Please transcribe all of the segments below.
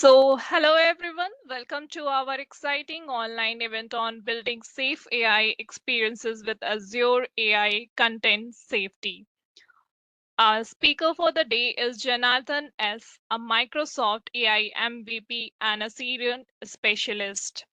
Hello everyone. Welcome to our exciting online event on building safe AI experiences with Azure AI Content Safety. Our speaker for the day is Janarthanan S., a Microsoft AI MVP and a senior specialist.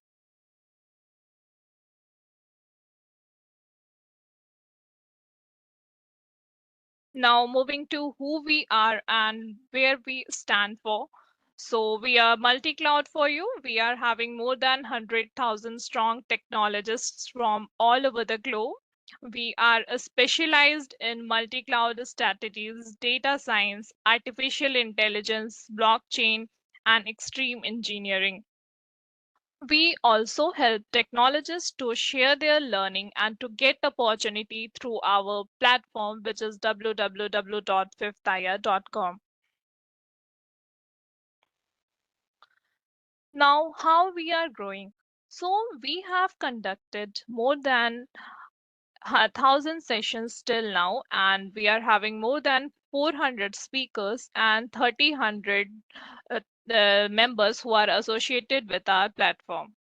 Now, moving to who we are and where we stand for. So, we are multi cloud for you. We are having more than 100,000 strong technologists from all over the globe. We are specialized in multi cloud strategies, data science, artificial intelligence, blockchain, and extreme engineering. We also help technologists to share their learning and to get opportunity through our platform, which is www.fifthia.com. Now, how we are growing. So we have conducted more than 1,000 sessions till now, and we are having more than 400 speakers and 3,000 members who are associated with our platform.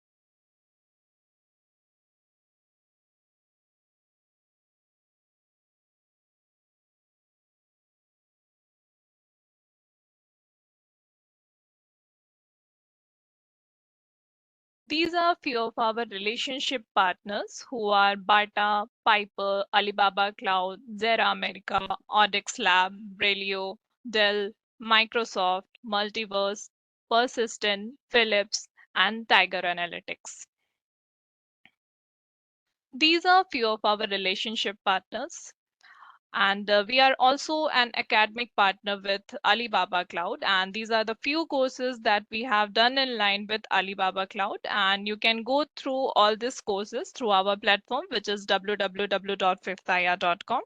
These are few of our relationship partners who are Bata, Piper, Alibaba Cloud, Zera America, Audix Lab, Brailio, Dell, Microsoft, Multiverse, Persistent, Philips, and Tiger Analytics. These are few of our relationship partners. And we are also an academic partner with Alibaba Cloud. And these are the few courses that we have done in line with Alibaba Cloud. And you can go through all these courses through our platform, which is www.fifthia.com.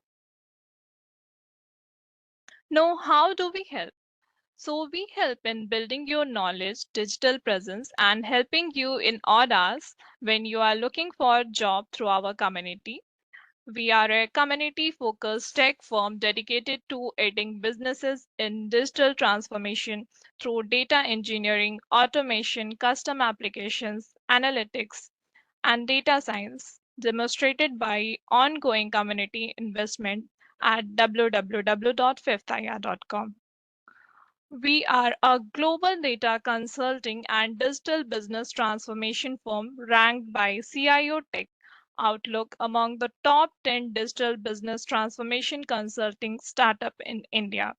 Now, how do we help? So we help in building your knowledge, digital presence, and helping you in odd hours when you are looking for a job through our community. We are a community focused tech firm dedicated to aiding businesses in digital transformation through data engineering, automation, custom applications, analytics, and data science, demonstrated by ongoing community investment at www.fifthia.com. We are a global data consulting and digital business transformation firm ranked by CIO Tech Outlook among the top 10 digital business transformation consulting startup in India.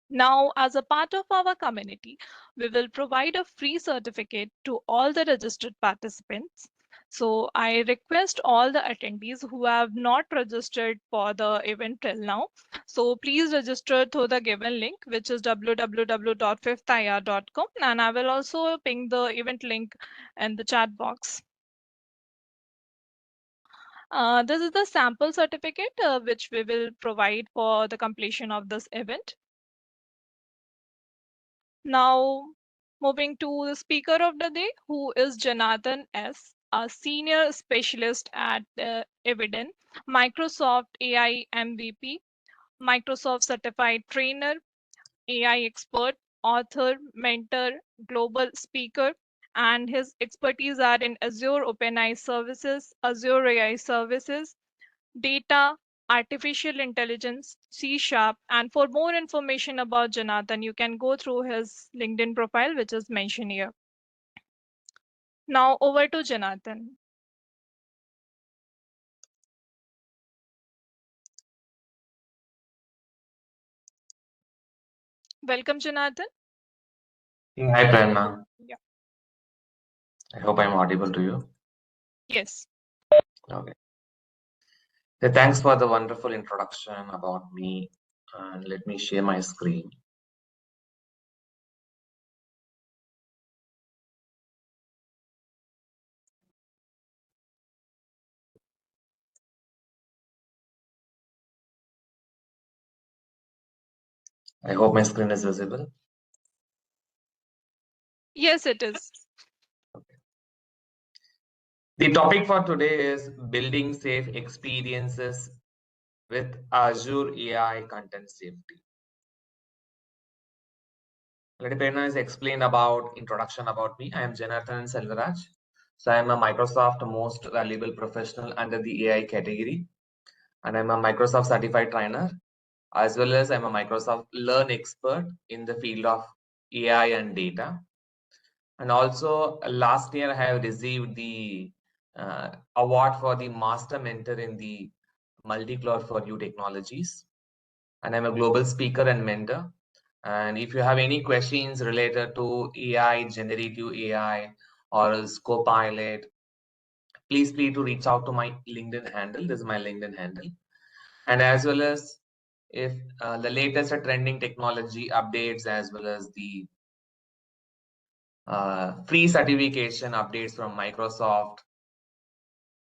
Now, as a part of our community, we will provide a free certificate to all the registered participants. So I request all the attendees who have not registered for the event till now. So please register through the given link, which is www.fifthia.com. And I will also ping the event link in the chat box. This is the sample certificate which we will provide for the completion of this event. Now, moving to the speaker of the day, who is Janarthanan S., a senior specialist at Eviden, Microsoft AI MVP, Microsoft certified trainer, AI expert, author, mentor, global speaker, and his expertise are in Azure OpenAI services, Azure AI services, data, artificial intelligence, C Sharp. And for more information about Janathan, you can go through his LinkedIn profile, which is mentioned here. Now over to Janathan. Welcome, Janathan. Hi, Prerna. Yeah. I hope I'm audible to you. Yes. Okay. So thanks for the wonderful introduction about me. And let me share my screen. I hope my screen is visible. Yes, it is. Okay. The topic for today is building safe experiences with Azure AI Content Safety. Let me explain about introduction about me. I am Janarthanan Selvaraj. So I am a Microsoft Most Valuable Professional under the AI category, and I'm a Microsoft Certified Trainer, as well as I'm a Microsoft Learn Expert in the field of AI and data. And also last year I have received the award for the Master Mentor in the Multi-Cloud for New Technologies. And I'm a global speaker and mentor. And if you have any questions related to AI, generative AI, or else Copilot, please to reach out to my LinkedIn handle. This is my LinkedIn handle. And as well as if the latest trending technology updates, as well as the free certification updates from Microsoft,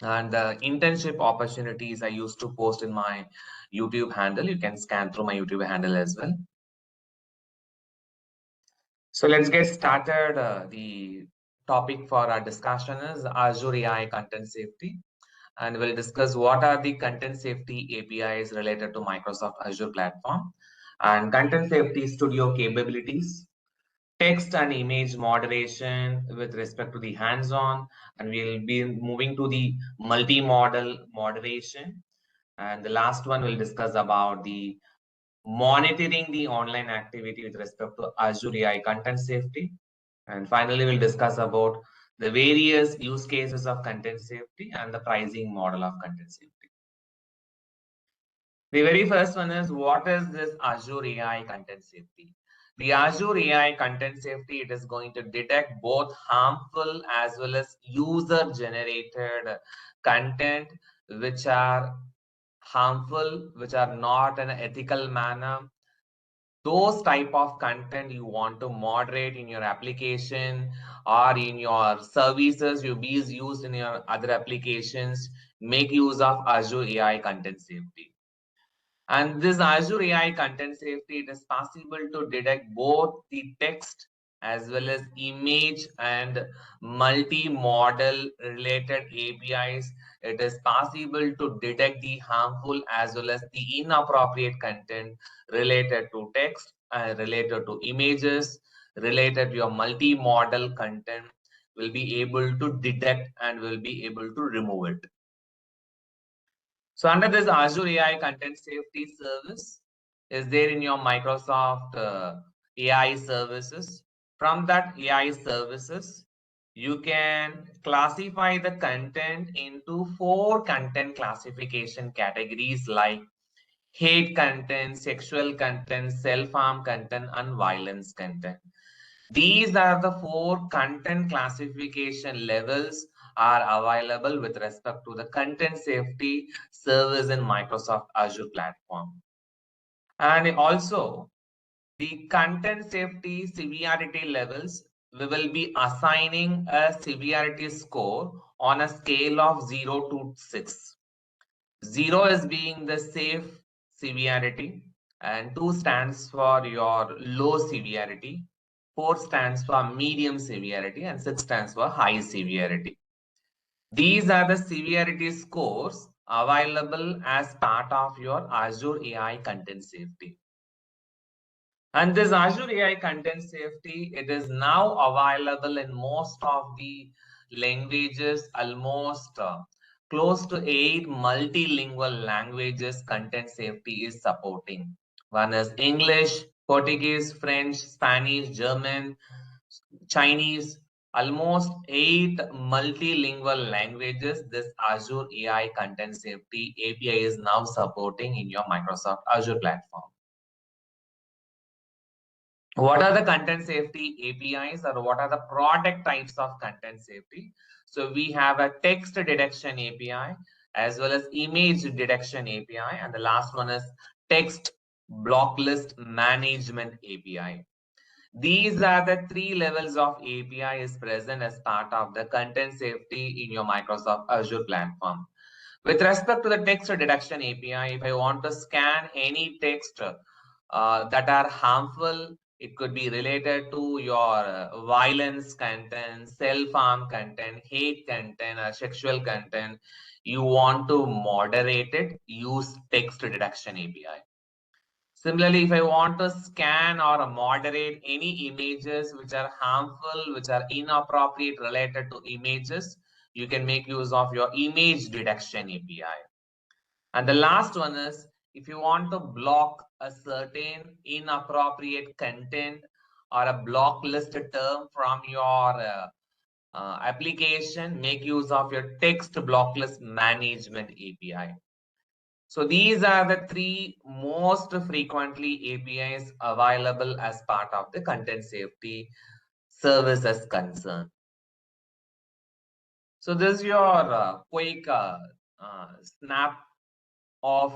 and the internship opportunities I used to post in my YouTube handle. You can scan through my YouTube handle as well. So let's get started. The topic for our discussion is Azure AI Content Safety. And we'll discuss what are the content safety APIs related to Microsoft Azure platform and content safety studio capabilities, text and image moderation with respect to the hands-on, and we'll be moving to the multi-model moderation. And the last one we'll discuss about the monitoring the online activity with respect to Azure AI content safety. And finally, we'll discuss about the various use cases of content safety and the pricing model of content safety. The very first one is, what is this Azure AI content safety? The Azure AI content safety, it is going to detect both harmful as well as user generated content which are harmful, which are not in an ethical manner. Those type of content you want to moderate in your application or in your services you be used in your other applications, make use of Azure AI content safety. And this Azure AI content safety, it is possible to detect both the text as well as image and multi-model related APIs. It is possible to detect the harmful as well as the inappropriate content related to text, related to images, related to your multi-model content, will be able to detect and will be able to remove it. So under this Azure AI Content Safety service is there in your Microsoft AI services. From that AI services, you can classify the content into 4 content classification categories like hate content, sexual content, self-harm content, and violence content. These are the 4 content classification levels are available with respect to the content safety service in Microsoft Azure platform. And also the content safety severity levels, we will be assigning a severity score on a scale of 0 to 6. 0 is being the safe severity, and 2 stands for your low severity, 4 stands for medium severity, and 6 stands for high severity. These are the severity scores available as part of your Azure AI content safety. And this Azure AI content safety, it is now available in most of the languages, almost close to 8 multilingual languages content safety is supporting. One is English, Portuguese, French, Spanish, German, Chinese, almost 8 multilingual languages. This Azure AI content safety API is now supporting in your Microsoft Azure platform. What are the content safety APIs, or what are the product types of content safety? So we have a text detection API as well as image detection API, and the last one is text block list management API. These are the 3 levels of API is present as part of the content safety in your Microsoft Azure platform. With respect to the text detection API, if I want to scan any text that are harmful, it could be related to your violence content, self-harm content, hate content, or sexual content. You want to moderate it, use text detection API. Similarly, if I want to scan or moderate any images which are harmful, which are inappropriate related to images, you can make use of your image detection API. And the last one is, if you want to block a certain inappropriate content or a block list term from your application, make use of your text block list management API. So these are the three most frequently APIs available as part of the content safety service as concern. So this is your quick snap of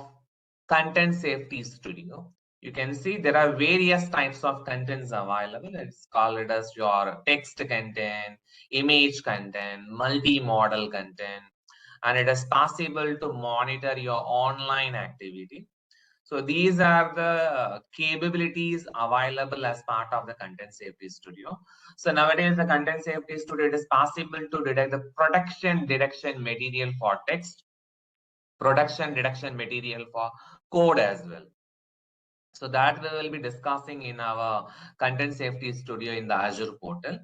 Content Safety Studio. You can see there are various types of contents available. It's called it as your text content, image content, multi-modal content, and it is possible to monitor your online activity. So these are the capabilities available as part of the Content Safety Studio. So nowadays, the Content Safety Studio, it is possible to detect the production detection material for text, production detection material for code as well. So that we will be discussing in our Content Safety Studio in the Azure portal.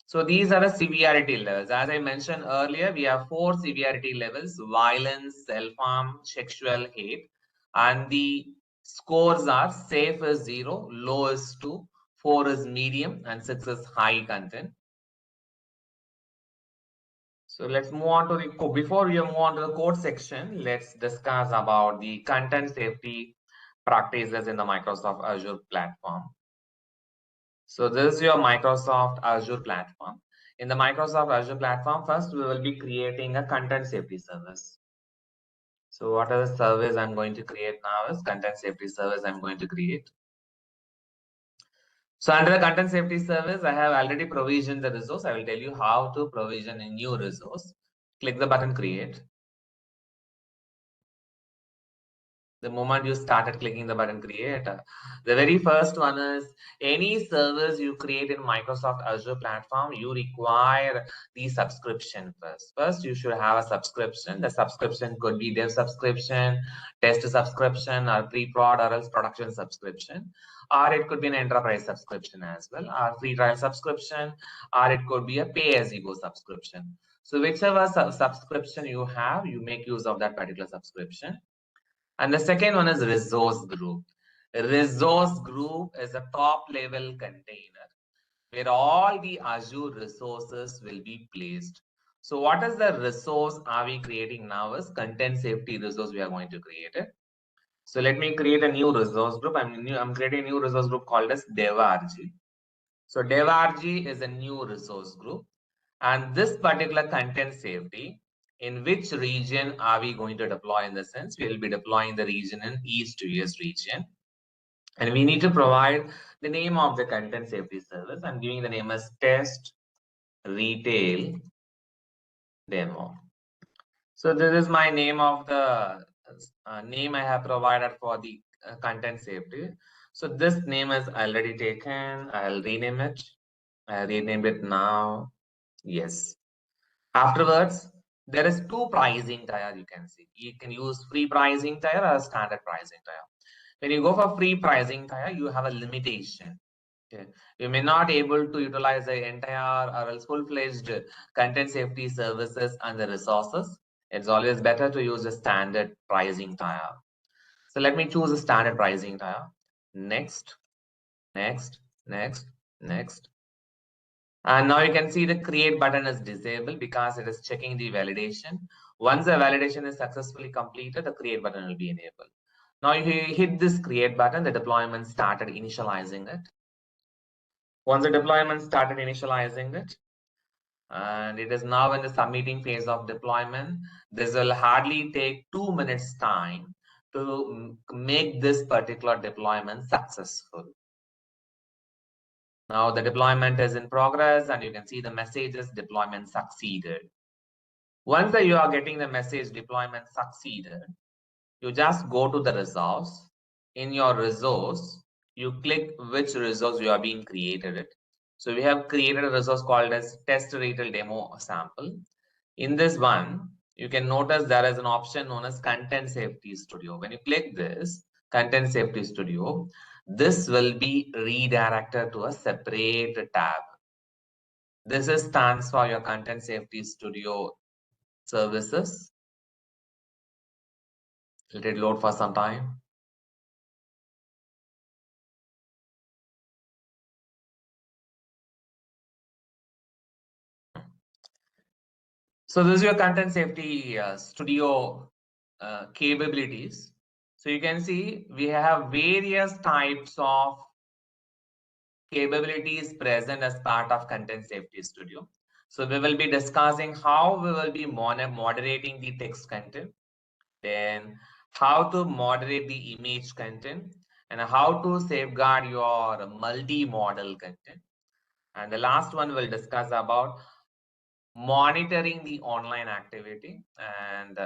So these are the severity levels. As I mentioned earlier, we have 4 severity levels: violence, self-harm, sexual hate. And the scores are: safe is 0, low is 2, 4 is medium, and 6 is high content. So let's move on to the code. Before we move on to the code section, let's discuss about the content safety practices in the Microsoft Azure platform. So this is your Microsoft Azure platform. In the Microsoft Azure platform, first we will be creating a content safety service. So what are the service I'm going to create now is content safety service I'm going to create. So under the content safety service, I have already provisioned the resource. I will tell you how to provision a new resource. Click the button create. The moment you started clicking the button create, the very first one is, any service you create in Microsoft Azure platform, you require the subscription first. First, you should have a subscription. The subscription could be dev subscription, test subscription, or pre-prod or else production subscription, or it could be an enterprise subscription as well, or free trial subscription, or it could be a pay-as-you-go subscription. So whichever subscription you have, you make use of that particular subscription. And the second one is resource group. Resource group is a top level container where all the Azure resources will be placed. So what is the resource are we creating now is content safety resource we are going to create it. So let me create a new resource group. I'm creating a new resource group called as DevRG. So DevRG is a new resource group. And this particular content safety, in which region are we going to deploy? In the sense, we will be deploying the region in East US region. And we need to provide the name of the content safety service. I'm giving the name as test retail demo. So this is my name of the name I have provided for the content safety. So this name is already taken. I'll rename it. I renamed it now. Yes. Afterwards, there is 2 pricing tier you can see. You can use free pricing tier or standard pricing tier. When you go for free pricing tier, you have a limitation. Okay. You may not able to utilize the entire or else full-fledged content safety services and the resources. It's always better to use a standard pricing tier. So let me choose a standard pricing tier. Next, next, next, next. And now you can see the create button is disabled because it is checking the validation. Once the validation is successfully completed, the create button will be enabled. Now if you hit this create button, the deployment started initializing it. Once the deployment started initializing it, and it is now in the submitting phase of deployment, this will hardly take 2 minutes time to make this particular deployment successful. Now the deployment is in progress and you can see the messages deployment succeeded. Once you are getting the message deployment succeeded, you just go to the resource. In your resource, you click which resource you are being created it. So we have created a resource called as test retail demo sample. In this one, you can notice there is an option known as Content Safety Studio. When you click this Content Safety Studio, this will be redirected to a separate tab. This stands for your Content Safety Studio services. Let it load for some time. So this is your Content Safety Studio capabilities. So you can see we have various types of capabilities present as part of Content Safety Studio. So we will be discussing how we will be moderating the text content, then how to moderate the image content, and how to safeguard your multi-model content. And the last one we'll discuss about monitoring the online activity. And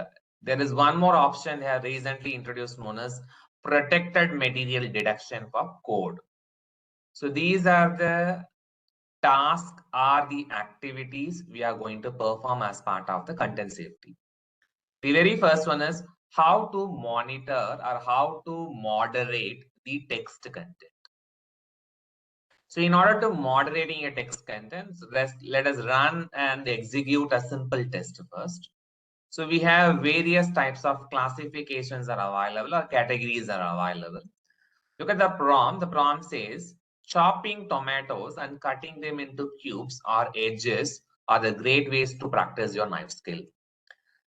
there is one more option here recently introduced known as protected material detection for code. So these are the tasks are the activities we are going to perform as part of the content safety. The very first one is how to monitor or how to moderate the text content. So in order to moderating a text content, let us run and execute a simple test first. So we have various types of classifications are available or categories are available. Look at the prompt. The prompt says chopping tomatoes and cutting them into cubes or edges are the great ways to practice your knife skill.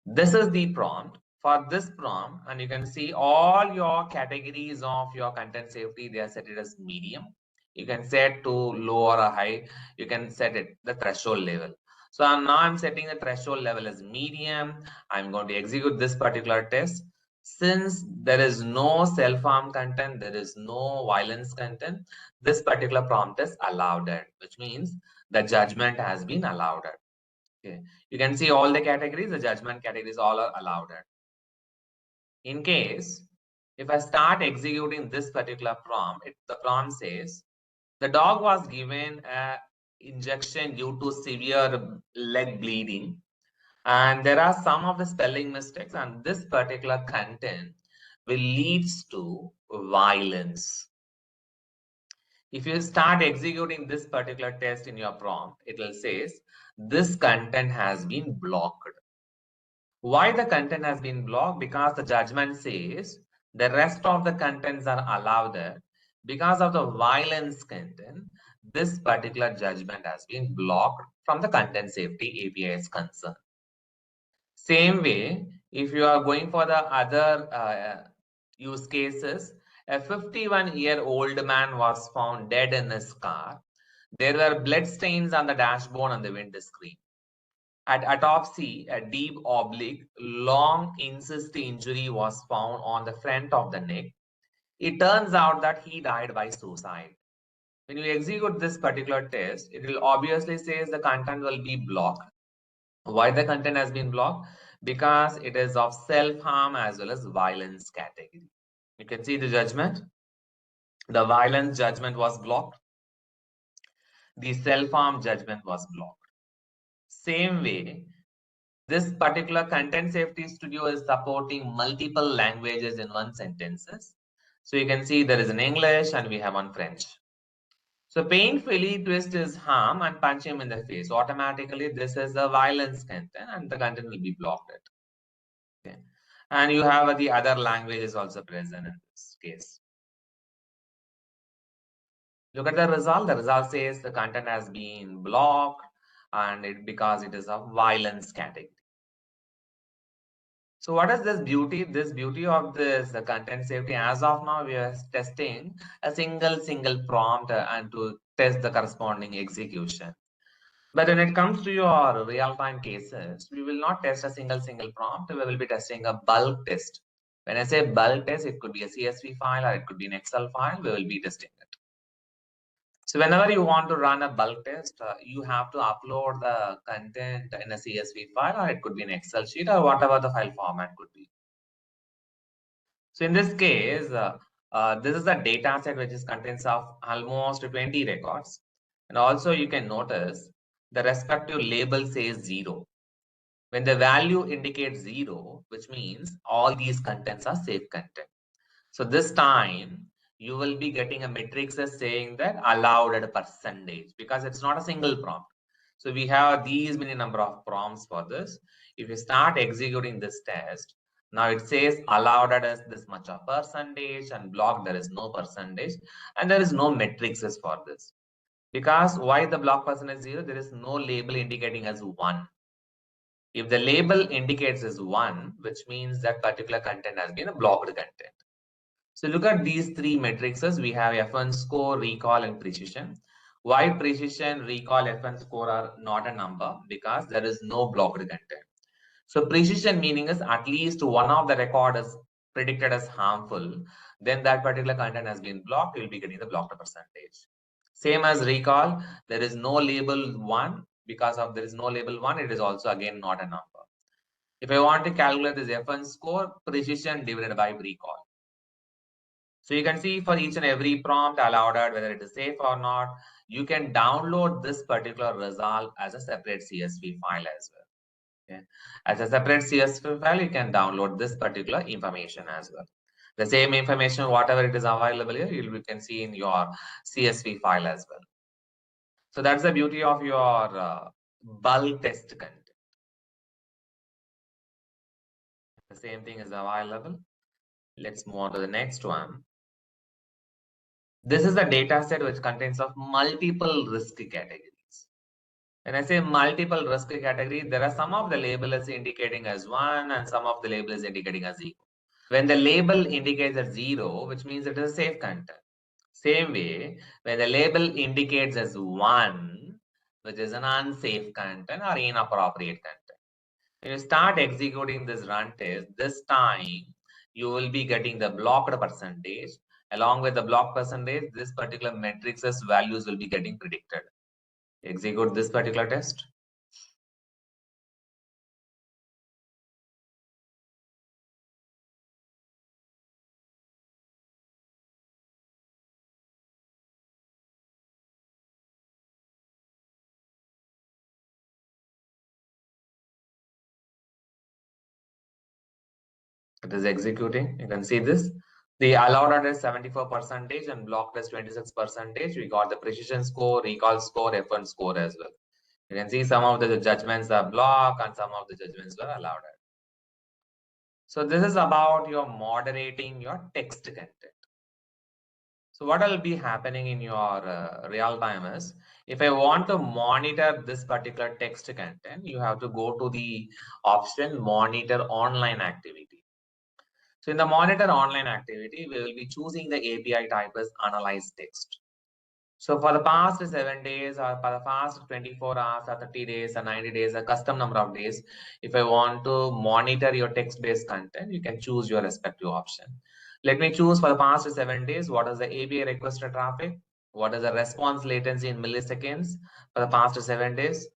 This is the prompt. For this prompt, and you can see all your categories of your content safety, they are set it as medium. You can set to low or high. You can set it the threshold level. So now I'm setting the threshold level as medium. I'm going to execute this particular test. Since there is no self-harm content, there is no violence content, this particular prompt is allowed, which means the judgment has been allowed. Okay. You can see all the categories, the judgment categories, all are allowed. In case, if I start executing this particular prompt, the prompt says, the dog was given an injection due to severe leg bleeding. And there are some of the spelling mistakes, and this particular content will leads to violence. If you start executing this particular test in your prompt, it will say this content has been blocked. Why the content has been blocked? Because the judgment says the rest of the contents are allowed. Because of the violence content, this particular judgment has been blocked from the content safety API is concerned. Same way, if you are going for the other use cases, a 51-year-old man was found dead in his car. There were blood stains on the dashboard and the windscreen. At autopsy, a deep oblique, long incisive injury was found on the front of the neck. It turns out that he died by suicide. When you execute this particular test, it will obviously say the content will be blocked. Why the content has been blocked? Because it is of self-harm as well as violence category. You can see the judgment. The violence judgment was blocked. The self-harm judgment was blocked. Same way, this particular content safety studio is supporting multiple languages in one sentences. So you can see there is an English and we have one French. So painfully twist his arm and punch him in the face. Automatically, this is a violence content and the content will be blocked. Okay. And you have the other languages also present in this case. Look at the result. The result says the content has been blocked and because it is a violence category. So what is this beauty? This beauty of this the content safety. As of now, we are testing a single prompt and to test the corresponding execution. But when it comes to your real-time cases, we will not test a single prompt. We will be testing a bulk test. When I say bulk test, it could be a CSV file or it could be an Excel file. We will be testing it. So whenever you want to run a bulk test, you have to upload the content in a CSV file or it could be an Excel sheet or whatever the file format could be. So in this case, this is a data set which is contains of almost 20 records. And also you can notice the respective label says 0. When the value indicates 0, which means all these contents are safe content. So this time you will be getting a matrix as saying that allowed at a percentage, because it's not a single prompt. So we have these many number of prompts for this. If you start executing this test, now it says allowed at this much of percentage and blocked there is no percentage, and there is no matrices for this. Because why the block percentage 0? There is no label indicating as 1. If the label indicates as 1, which means that particular content has been a blocked content. So look at these three matrices. We have F1 score, recall, and precision. Why precision, recall, F1 score are not a number? Because there is no blocked content. So precision meaning is at least one of the record is predicted as harmful, then that particular content has been blocked, you will be getting the blocked percentage. Same as recall, there is no label 1. Because of there is no label 1, it is also again not a number. If I want to calculate this F1 score, precision divided by recall. So you can see for each and every prompt allowed at whether it is safe or not. You can download this particular result as a separate CSV file as well. Okay. As a separate CSV file, you can download this particular information as well. The same information, whatever it is available here, you can see in your CSV file as well. So that's the beauty of your bulk test content. The same thing is available. Let's move on to the next one. This is a data set which contains of multiple risk categories. When I say multiple risk category, there are some of the label is indicating as 1 and some of the label is indicating as 0. When the label indicates as 0, which means it is a safe content. Same way, when the label indicates as 1, which is an unsafe content or inappropriate content. When you start executing this run test, this time you will be getting the blocked percentage. Along with the block percentage, this particular matrix's values will be getting predicted. Execute this particular test. It is executing. You can see this. The allowed at is 74% and blocked as 26%. We got the precision score, recall score, F1 score as well. You can see some of the judgments are blocked and some of the judgments were allowed. So this is about your moderating your text content. So what will be happening in your real time is, if I want to monitor this particular text content, you have to go to the option monitor online activity. So in the monitor online activity, we will be choosing the API type as analyze text. So for the past 7 days or for the past 24 hours or 30 days or 90 days, a custom number of days, if I want to monitor your text-based content, you can choose your respective option. Let me choose for the past 7 days, what is the API requested traffic? What is the response latency in milliseconds for the past 7 days?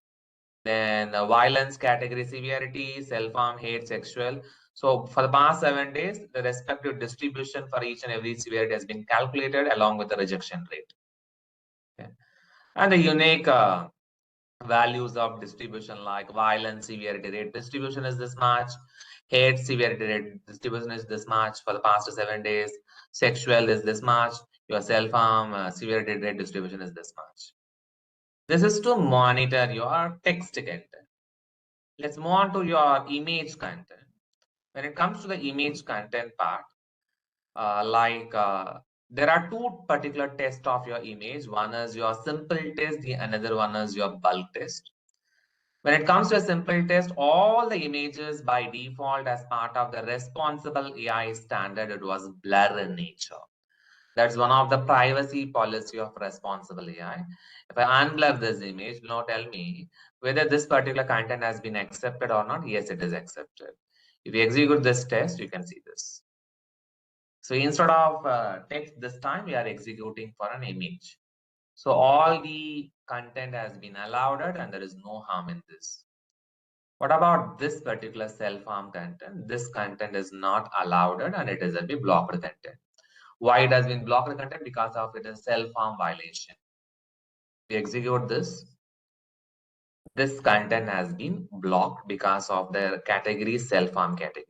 Then violence category severity, self-harm, hate, sexual. So for the past 7 days, the respective distribution for each and every severity has been calculated along with the rejection rate. Okay. And the unique values of distribution like violence severity rate distribution is this much, hate severity rate distribution is this much for the past 7 days, sexual is this much, your self-harm severity rate distribution is this much. This is to monitor your text content. Let's move on to your image content. When it comes to the image content part, there are two particular tests of your image. One is your simple test, the another one is your bulk test. When it comes to a simple test, all the images by default as part of the responsible AI standard, it was blur in nature. That's one of the privacy policy of responsible AI. If I unblur this image, now tell me whether this particular content has been accepted or not. Yes, it is accepted. If you execute this test, you can see this. So instead of text this time, we are executing for an image. So all the content has been allowed and there is no harm in this. What about this particular self-harm content? This content is not allowed and it is a blocked content. Why it has been blocked content? Because of it is self-harm violation. We execute this. This content has been blocked because of the category self-harm category.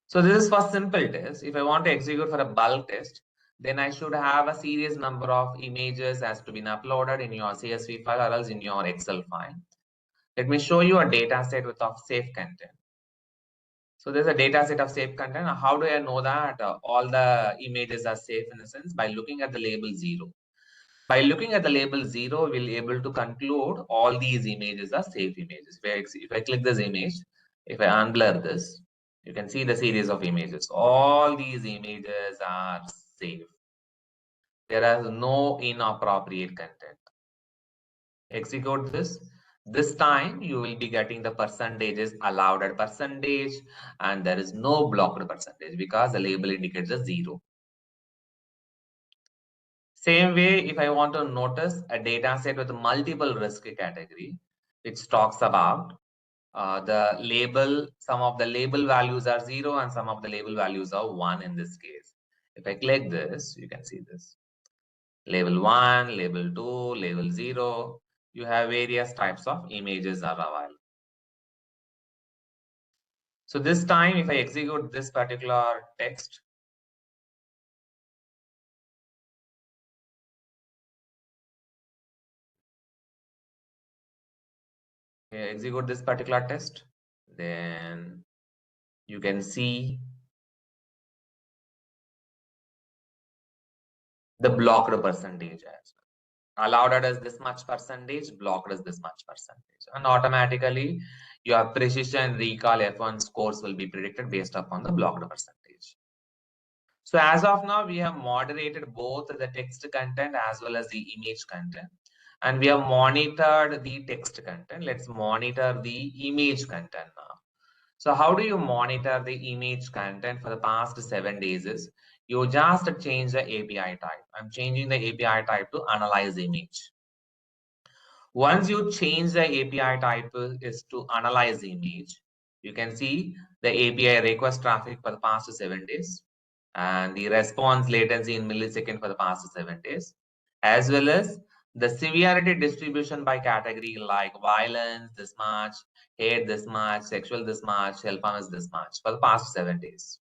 So this is for simple test. If I want to execute for a bulk test, then I should have a serious number of images has to be uploaded in your CSV file or else in your Excel file. Let me show you a data set with of safe content. So there's a data set of safe content. How do I know that all the images are safe in a sense? By looking at the label 0. By looking at the label 0, we'll be able to conclude all these images are safe images. If I click this image, if I unblur this, you can see the series of images. All these images are safe. There is no inappropriate content. Execute this. This time you will be getting the percentages allowed at percentage, and there is no blocked percentage because the label indicates a 0. Same way, if I want to notice a data set with multiple risk category, which talks about the label, some of the label values are 0 and some of the label values are 1 in this case. If I click this, you can see this. Label 1, label 2, label 0. You have various types of images are available. So this time, if I execute this particular text, execute this particular test, then you can see the blocked percentage as well. Allowed it as this much percentage, blocked as this much percentage. And automatically your precision recall F1 scores will be predicted based upon the blocked percentage. So as of now, we have moderated both the text content as well as the image content. And we have monitored the text content. Let's monitor the image content now. So how do you monitor the image content for the past 7 days is you just change the API type. I'm changing the API type to analyze image. Once you change the API type is to analyze image, you can see the API request traffic for the past 7 days and the response latency in millisecond for the past 7 days, as well as the severity distribution by category like violence this much, hate this much, sexual this much, self-harm is this much for the past 7 days.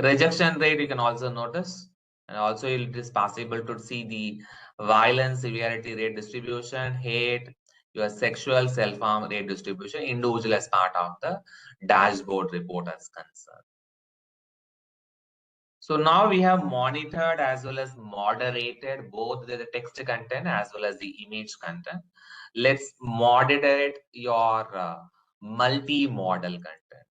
Rejection rate you can also notice, and also it is possible to see the violence severity rate distribution, hate, your sexual self-harm rate distribution individual as part of the dashboard report as concerned. So now we have monitored as well as moderated both the text content as well as the image content. Let's moderate your multi-modal content.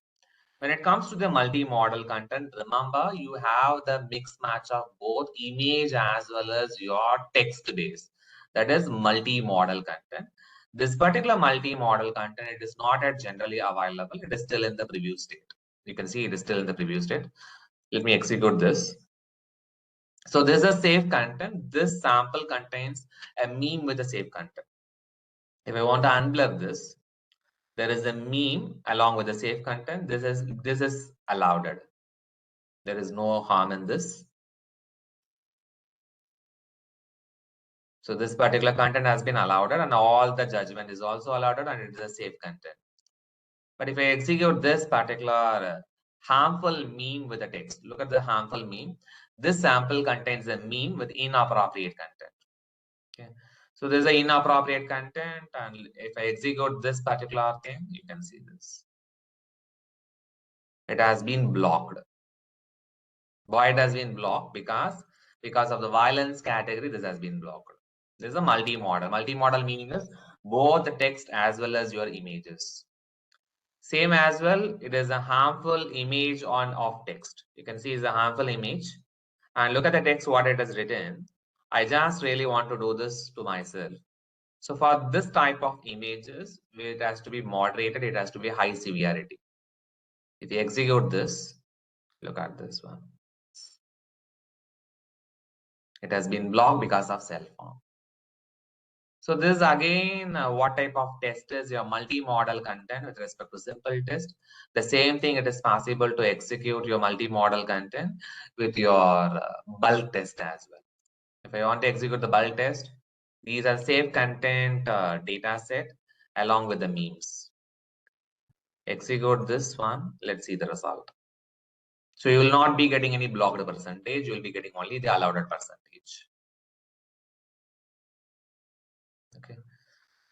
When it comes to the multi-modal content, remember you have the mix match of both image as well as your text base. That is multi-modal content. This particular multi-modal content, it is not yet generally available. It is still in the preview state. You can see it is still in the preview state. Let me execute this. So this is a safe content. This sample contains a meme with a safe content. If I want to unblur this, there is a meme along with the safe content. This is allowed. There is no harm in this. So this particular content has been allowed and all the judgment is also allowed and it is a safe content. But if I execute this particular harmful meme with a text, look at the harmful meme. This sample contains a meme with inappropriate content. Okay. So there's an inappropriate content, and if I execute this particular thing, you can see this. It has been blocked. Why it has been blocked? Because of the violence category, this has been blocked. This is a multi-modal. Multi-modal meaning is both the text as well as your images. Same as well, it is a harmful image on of text. You can see it's a harmful image. And look at the text, what it has written. I just really want to do this to myself. So for this type of images, it has to be moderated. It has to be high severity. If you execute this, look at this one. It has been blocked because of self-harm. So this is again what type of test is your multi-modal content with respect to simple test. The same thing, it is possible to execute your multi-modal content with your bulk test as well. If I want to execute the bulk test, These are safe content data set along with the memes. Execute this one. Let's see the result. So you will not be getting any blocked percentage. You will be getting only the allowed percentage. Okay.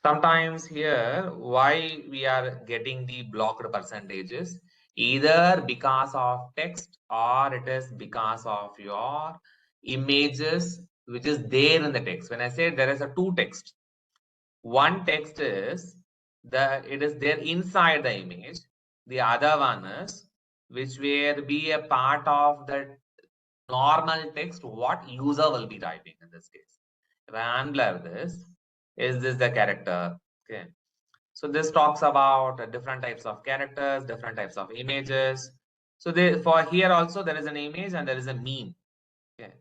Sometimes here, why we are getting the blocked percentages, either because of text or it is because of your images, which is there in the text. When I say there is a two text, one text is it is there inside the image. The other one is which will be a part of the normal text what user will be typing in this case. If I unblur this, is this the character? Okay. So this talks about different types of characters, different types of images. So for here also there is an image and there is a meme. Okay.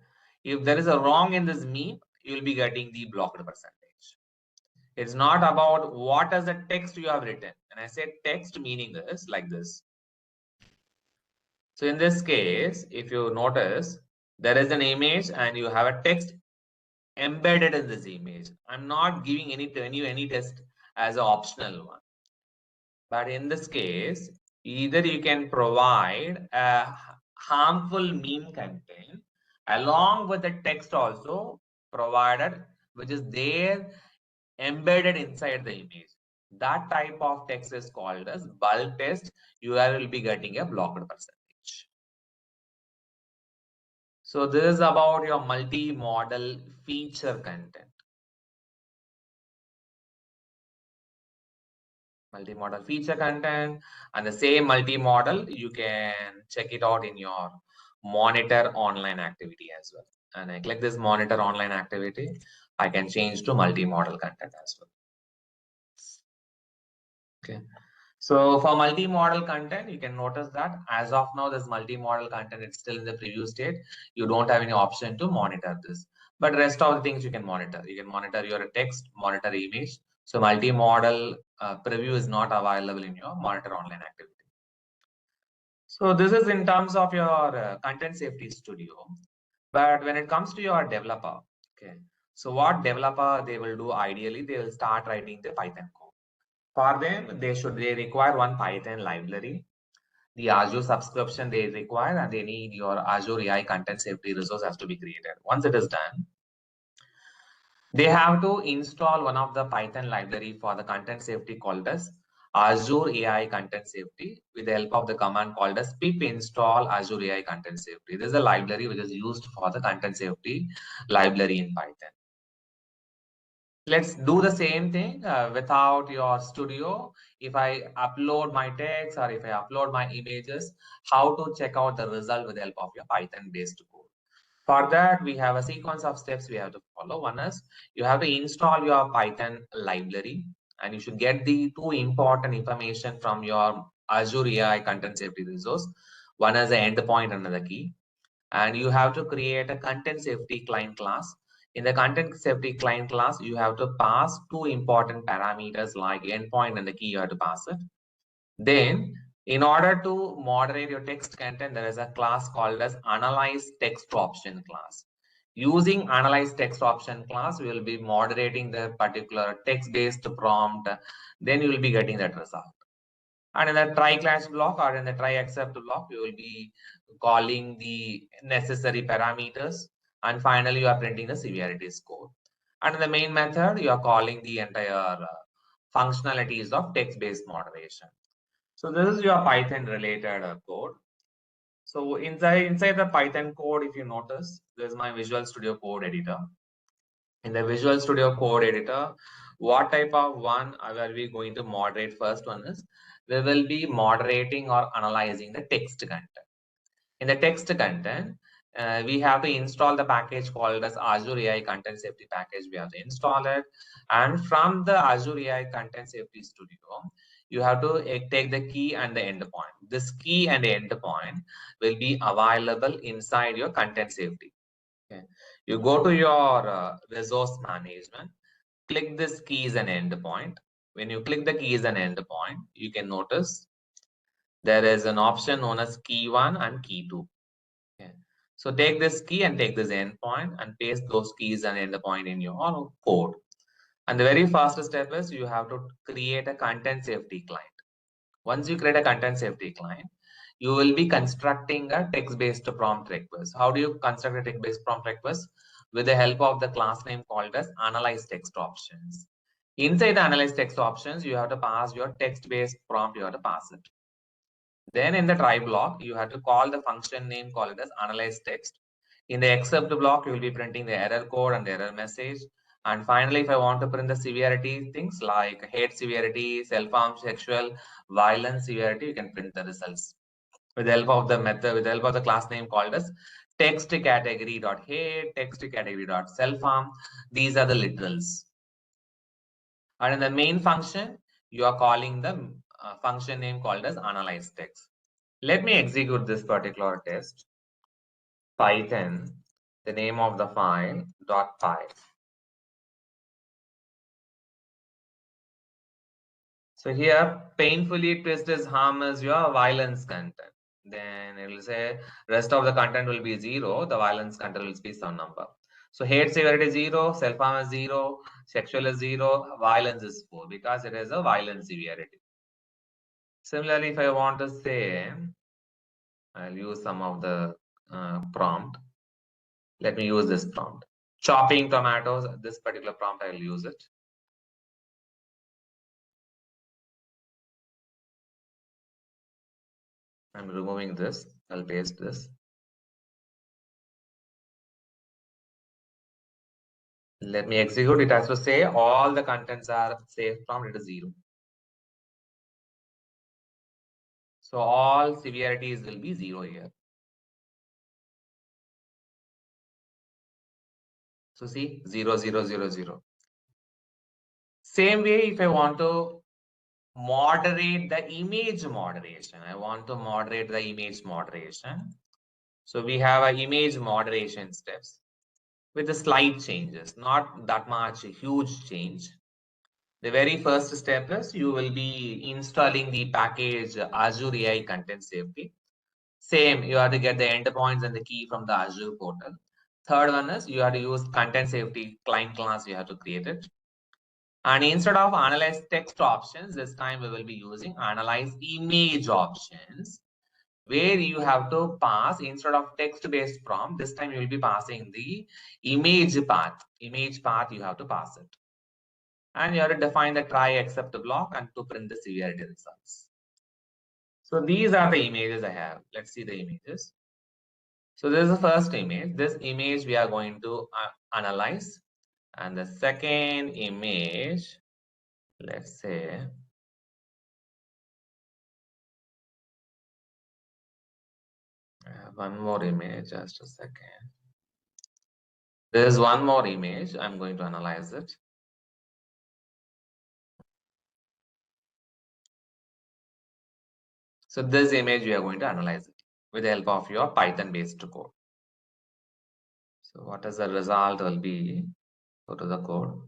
If there is a wrong in this meme, you will be getting the blocked percentage. It's not about what is the text you have written. And I say text meaning is like this. So in this case, if you notice, there is an image and you have a text embedded in this image. I'm not giving any test as an optional one. But in this case, either you can provide a harmful meme content along with the text also provided, which is there embedded inside the image. That type of text is called as bulk text. You will be getting a blocked percentage. So this is about your multi-model feature content. Multi-model feature content, and the same multi-model you can check it out in your monitor online activity as well. And I click this monitor online activity, I can change to multi-model content as well. Okay. So for multi-model content, you can notice that as of now, this multi-model content is still in the preview state. You don't have any option to monitor this. But rest of the things you can monitor. You can monitor your text, monitor image. So multi-model preview is not available in your monitor online activity. So this is in terms of your content safety studio. But when it comes to your developer, okay. So what developer they will do ideally, they will start writing the Python code. For them, they require one Python library. The Azure subscription they require, and they need your Azure AI Content Safety resource has to be created. Once it is done, they have to install one of the Python library for the content safety called as Azure AI Content Safety with the help of the command called as pip install Azure AI Content Safety. This is a library which is used for the content safety library in Python. Let's do the same thing without your studio. If I upload my text or if I upload my images, how to check out the result with the help of your Python based code. For that, we have a sequence of steps we have to follow. One is you have to install your Python library, and you should get the two important information from your Azure AI content safety resource. One is the endpoint and the key. And you have to create a content safety client class. In the content safety client class, you have to pass two important parameters like endpoint and the key, you have to pass it. Then, in order to moderate your text content, there is a class called as analyze text option class. Using analyze text option class, we will be moderating the particular text-based prompt. Then you will be getting that result. And in the try catch block or in the try accept block, you will be calling the necessary parameters. And finally, you are printing the severity score. And in the main method, you are calling the entire functionalities of text-based moderation. So this is your Python related code. So inside the Python code, if you notice, this is my Visual Studio Code editor. In the Visual Studio Code editor, what type of one are we going to moderate? First one is we will be moderating or analyzing the text content. In the text content, we have to install the package called as Azure AI Content Safety package. We have to install it. And from the Azure AI Content Safety Studio, you have to take the key and the endpoint. This key and the endpoint will be available inside your content safety. Okay. You go to your resource management, click this keys and endpoint. When you click the keys and endpoint, you can notice there is an option known as key 1 and key 2. Okay. So take this key and take this endpoint and paste those keys and endpoint in your code. And the very first step is you have to create a content safety client. Once you create a content safety client, you will be constructing a text-based prompt request. How do you construct a text-based prompt request? With the help of the class name called as analyze text options. Inside the analyze text options, you have to pass your text-based prompt, you have to pass it. Then in the try block, you have to call the function name called as analyze text. In the except block, you will be printing the error code and the error message. And finally, if I want to print the severity, things like hate severity, self-harm, sexual, violence severity, you can print the results with the help of the method, with the help of the class name called as text category dot hate, text category dot self-harm. These are the literals. And in the main function, you are calling the function name called as analyze text. Let me execute this particular test. Python, the name of the file, .py. So here, painfully twist is harm is your violence content. Then it will say rest of the content will be 0. The violence content will be some number. So hate severity is 0, self-harm is 0, sexual is 0, violence is 4 because it is a violence severity. Similarly, if I want to say, I'll use some of the prompt. Let me use this prompt. Chopping tomatoes, this particular prompt, I'll use it. I'm removing this. I'll paste this. Let me execute. It has to say all the contents are safe from it is 0. So all severities will be 0 here. So see 0, 0, 0, 0. Same way, if I want to moderate the image moderation, I want to moderate the image moderation. So we have an image moderation steps with the slight changes, not that much huge change. The very first step is you will be installing the package Azure AI Content Safety. Same, you have to get the endpoints and the key from the Azure portal. Third one is you have to use content safety client class, you have to create it. And instead of analyze text options, this time we will be using analyze image options, where you have to pass instead of text-based prompt, this time you will be passing the image path. Image path, you have to pass it. And you have to define the try except block and to print the severity results. So these are the images I have. Let's see the images. So this is the first image. This image we are going to analyze. And the second image, let's say, I have one more image, just a second. There is one more image. I'm going to analyze it. So this image, we are going to analyze it with the help of your Python-based code. So what is the result will be? Go to the code.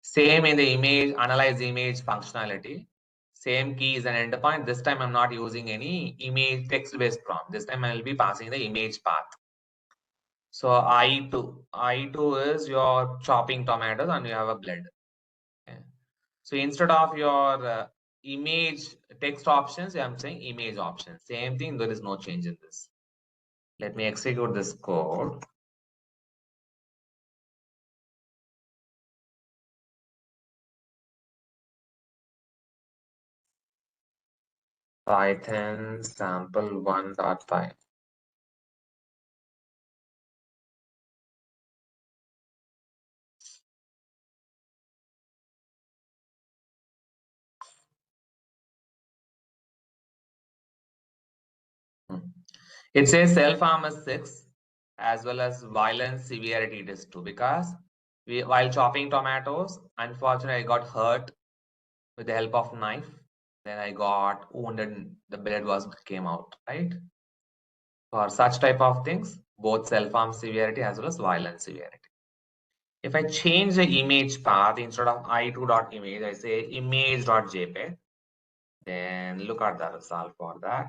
Same in the image, analyze image functionality. Same keys and endpoint. This time I'm not using any image text-based prompt. This time I will be passing the image path. So I2 is your chopping tomatoes and you have a blood. Okay. So instead of your image text options, I'm saying image options. Same thing, there is no change in this. Let me execute this code. Python sample 1.py. It says self-harm is 6 as well as violence severity it is 2 because while chopping tomatoes, unfortunately I got hurt with the help of knife. Then I got wounded, the blood came out, right? For such type of things, both self-harm severity as well as violence severity. If I change the image path, instead of i2.image, I say image.jpg. Then look at the result for that.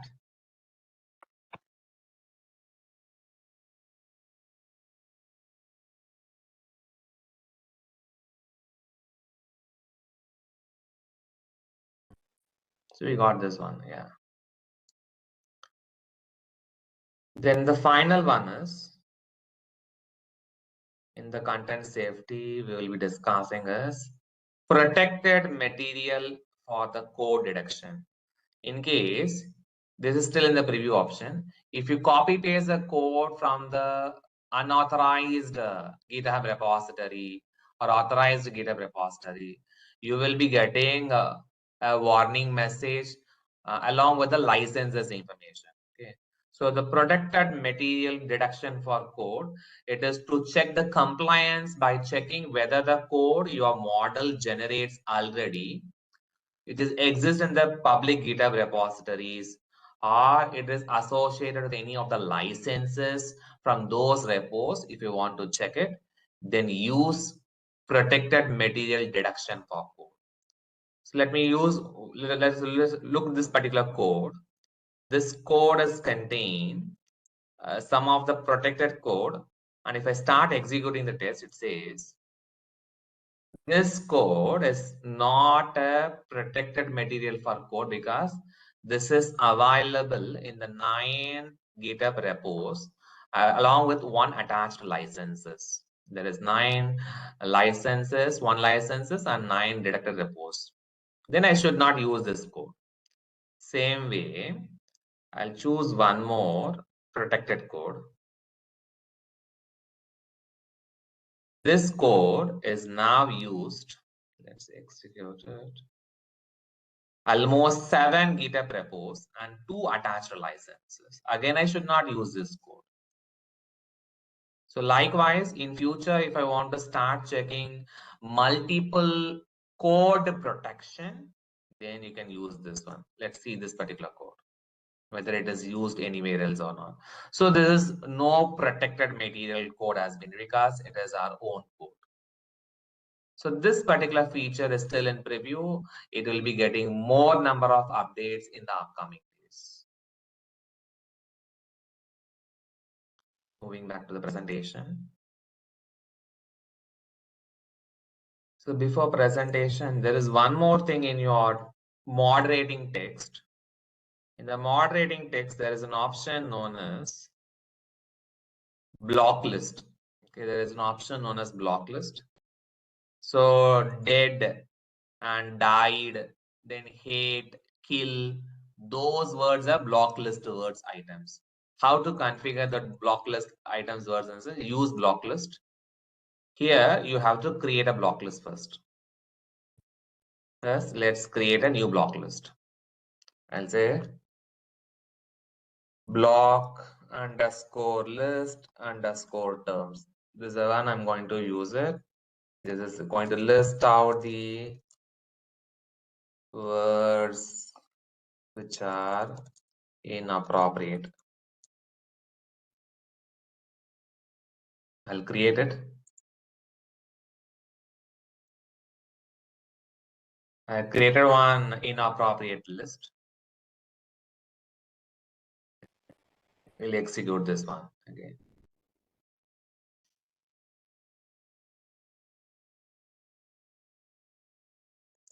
So we got this one, yeah. Then the final one is in the content safety, we will be discussing is protected material for the code detection. In case this is still in the preview option, if you copy paste the code from the unauthorized GitHub repository or authorized GitHub repository, you will be getting a warning message along with the licenses information. Okay. So the protected material detection for code, it is to check the compliance by checking whether the code your model generates already it is exists in the public GitHub repositories or it is associated with any of the licenses from those repos. If you want to check it, then use protected material detection for code. So let me use, let's look at this particular code. This code is contain some of the protected code. And if I start executing the test, it says, this code is not a protected material for code because this is available in the 9 GitHub repos along with one attached licenses. There is 9 licenses, 1 licenses and 9 detected repos. Then I should not use this code. Same way, I'll choose one more protected code. This code is now used. Let's execute it. Almost 7 GitHub repos and 2 attached licenses. Again, I should not use this code. So likewise, in future, if I want to start checking multiple code protection, then you can use this one. Let's see this particular code, whether it is used anywhere else or not. So there is no protected material code has been because it is our own code. So this particular feature is still in preview. It will be getting more number of updates in the upcoming days. Moving back to the presentation. So before presentation, there is one more thing in your moderating text. In the moderating text, there is an option known as block list. Okay, there is an option known as block list. So dead and died, then hate, kill, those words are block list words items. How to configure the block list items words and use block list. Here you have to create a block list first. First, let's create a new block list. I'll say block underscore list underscore terms. This is the one I'm going to use it. This is going to list out the words which are inappropriate. I'll create it. I created one inappropriate list. We'll execute this one again.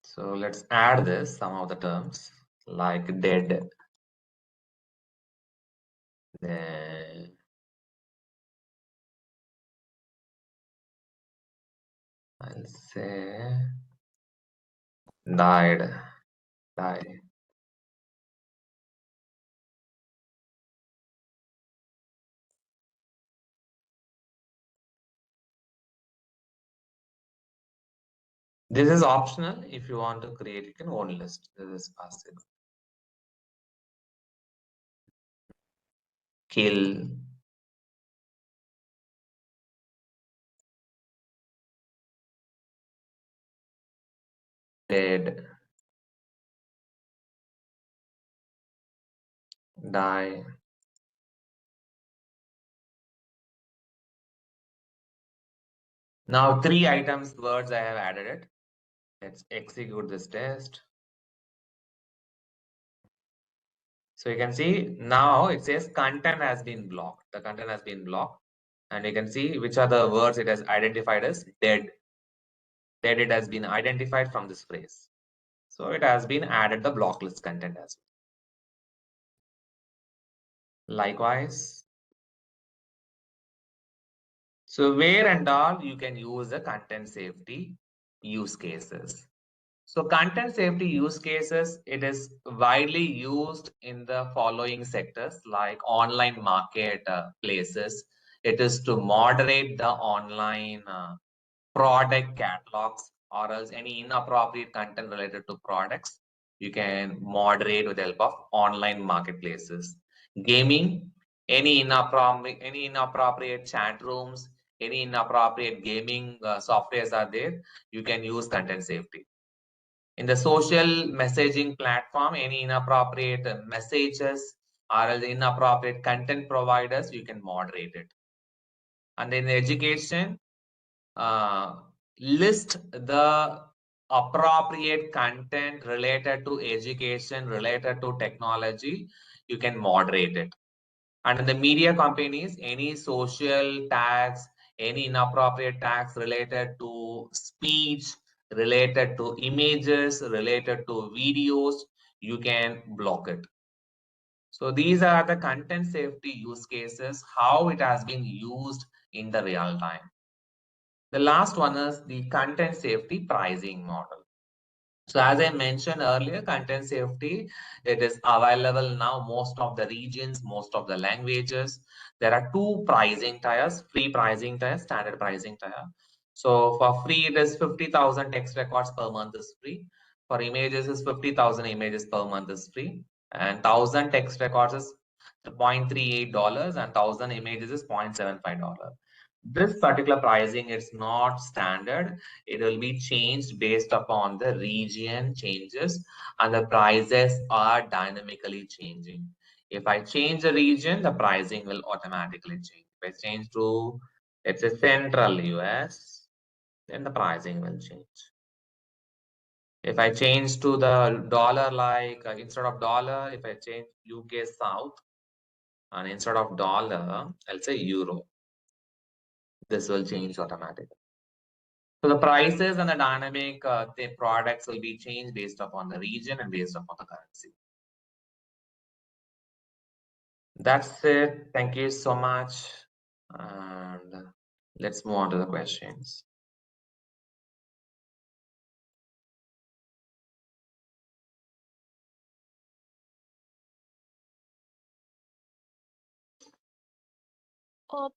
So let's add this, some of the terms like dead. Then I'll say died, die. This is optional. If you want to create, you can own list. This is possible. Kill, dead, die. Now 3 items words I have added it. Let's execute this test. So you can see now it says content has been blocked. The content has been blocked. And you can see which are the words it has identified as dead. Dead, it has been identified from this phrase. So it has been added the block list content as well. Likewise, so where and all you can use the content safety use cases. So content safety use cases, it is widely used in the following sectors like online market places. It is to moderate the online product catalogs or else any inappropriate content related to products. You can moderate with the help of online marketplaces. Gaming, any inappropriate chat rooms, any inappropriate gaming softwares are there, you can use content safety. In the social messaging platform, any inappropriate messages or inappropriate content providers, you can moderate it. And in education, uh, list the appropriate content related to education, related to technology, you can moderate it. And in the media companies, any social tags, any inappropriate tags related to speech, related to images, related to videos, you can block it. So these are the content safety use cases, how it has been used in the real time. The last one is the content safety pricing model. So as I mentioned earlier, content safety, it is available now most of the regions, most of the languages. There are two pricing tiers, free pricing tier, standard pricing tier. So for free, it is 50,000 text records per month is free. For images is 50,000 images per month is free. And 1,000 text records is $0.38 and 1,000 images is $0.75. This particular pricing is not standard. It will be changed based upon the region changes and the prices are dynamically changing. If I change the region, the pricing will automatically change. If I change to, let's say, central US, then the pricing will change. If I change to the dollar, like instead of dollar, if I change UK South, and instead of dollar, I'll say euro, this will change automatically. So the prices and the dynamic the products will be changed based upon the region and based upon the currency. That's it. Thank you so much. And let's move on to the questions.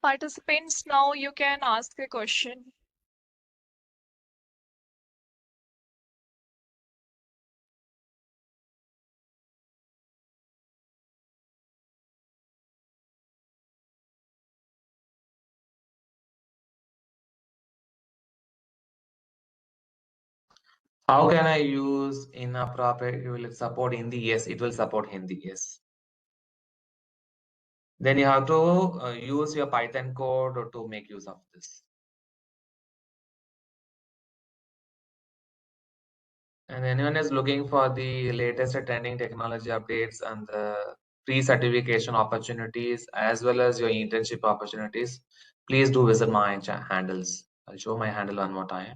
Participants, now you can ask a question. How can I use inappropriate? Will it support Hindi? Yes, it will support Hindi. Yes. Then you have to use your Python code to make use of this. And anyone is looking for the latest trending technology updates and the free certification opportunities as well as your internship opportunities, please do visit my handles. I'll show my handle one more time.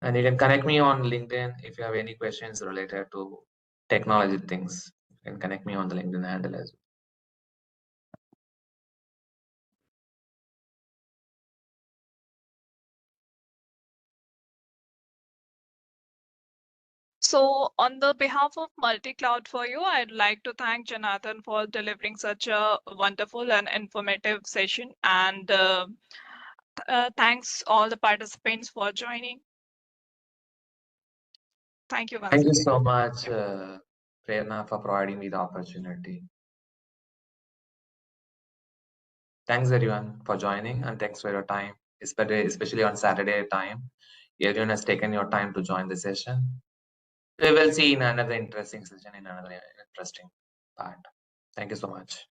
And you can connect me on LinkedIn if you have any questions related to technology things. You can connect me on the LinkedIn handle as well. So, on the behalf of Multi Cloud for You, I'd like to thank Janarthan for delivering such a wonderful and informative session. And thanks all the participants for joining. Thank you once Thank you again. so much, Prerna, for providing me the opportunity. Thanks everyone for joining and thanks for your time, especially on Saturday time. Everyone has taken your time to join the session. We will see in another interesting session in another interesting part. Thank you so much.